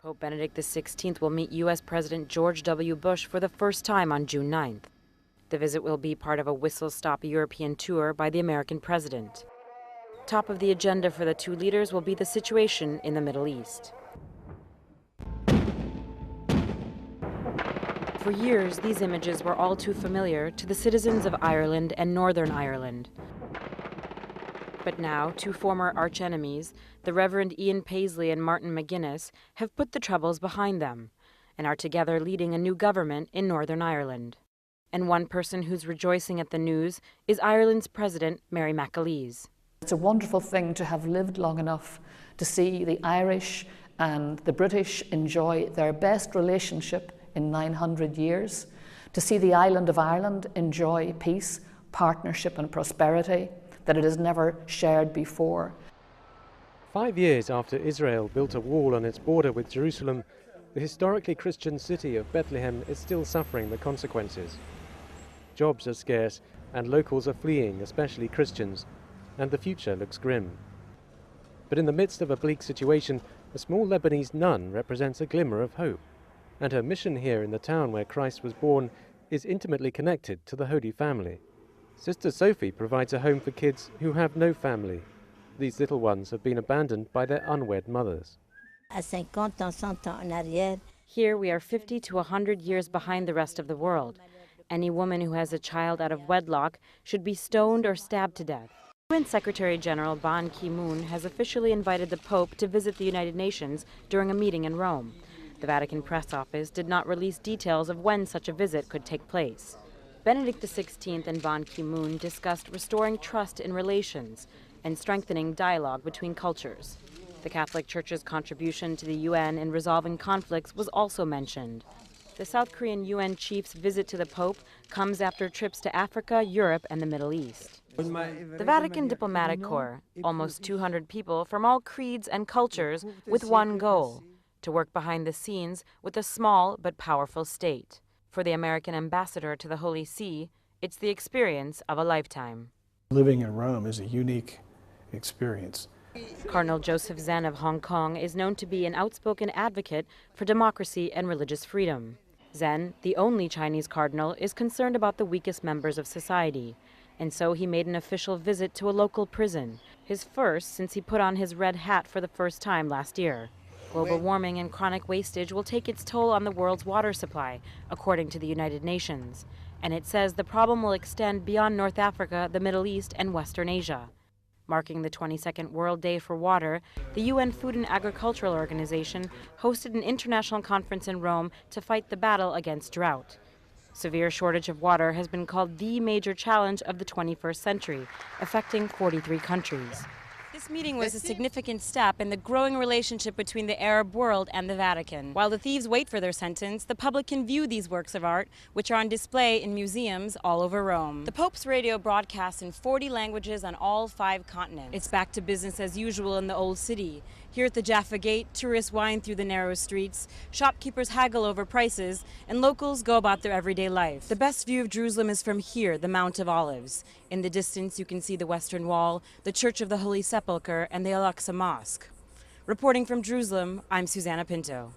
Pope Benedict XVI will meet U.S. President George W. Bush for the first time on June 9th. The visit will be part of a whistle-stop European tour by the American president. Top of the agenda for the two leaders will be the situation in the Middle East. For years, these images were all too familiar to the citizens of Ireland and Northern Ireland. But now, two former archenemies, the Reverend Ian Paisley and Martin McGuinness, have put the troubles behind them and are together leading a new government in Northern Ireland. And one person who's rejoicing at the news is Ireland's President, Mary McAleese. It's a wonderful thing to have lived long enough to see the Irish and the British enjoy their best relationship in 900 years, to see the island of Ireland enjoy peace, partnership and prosperity that it has never shared before. 5 years after Israel built a wall on its border with Jerusalem, the historically Christian city of Bethlehem is still suffering the consequences. Jobs are scarce and locals are fleeing, especially Christians, and the future looks grim. But in the midst of a bleak situation, a small Lebanese nun represents a glimmer of hope, and her mission here in the town where Christ was born is intimately connected to the Holy Family. Sister Sophie provides a home for kids who have no family. These little ones have been abandoned by their unwed mothers. Here we are 50 to 100 years behind the rest of the world. Any woman who has a child out of wedlock should be stoned or stabbed to death. UN Secretary General Ban Ki-moon has officially invited the Pope to visit the United Nations during a meeting in Rome. The Vatican press office did not release details of when such a visit could take place. Benedict XVI and Ban Ki-moon discussed restoring trust in relations and strengthening dialogue between cultures. The Catholic Church's contribution to the UN in resolving conflicts was also mentioned. The South Korean UN chief's visit to the Pope comes after trips to Africa, Europe, and the Middle East. The Vatican Diplomatic Corps, almost 200 people from all creeds and cultures with one goal: to work behind the scenes with a small but powerful state. For the American ambassador to the Holy See, it's the experience of a lifetime. Living in Rome is a unique experience. Cardinal Joseph Zen of Hong Kong is known to be an outspoken advocate for democracy and religious freedom. Zen, the only Chinese cardinal, is concerned about the weakest members of society, and so he made an official visit to a local prison, his first since he put on his red hat for the first time last year. Global warming and chronic wastage will take its toll on the world's water supply, according to the United Nations. And it says the problem will extend beyond North Africa, the Middle East, and Western Asia. Marking the 22nd World Day for Water, the UN Food and Agricultural Organization hosted an international conference in Rome to fight the battle against drought. Severe shortage of water has been called the major challenge of the 21st century, affecting 43 countries. This meeting was a significant step in the growing relationship between the Arab world and the Vatican. While the thieves wait for their sentence, the public can view these works of art, which are on display in museums all over Rome. The Pope's radio broadcasts in 40 languages on all 5 continents. It's back to business as usual in the Old City. Here at the Jaffa Gate, tourists wind through the narrow streets, shopkeepers haggle over prices, and locals go about their everyday life. The best view of Jerusalem is from here, the Mount of Olives. In the distance, you can see the Western Wall, the Church of the Holy Sepulchre, and the Al-Aqsa Mosque. Reporting from Jerusalem, I'm Susanna Pinto.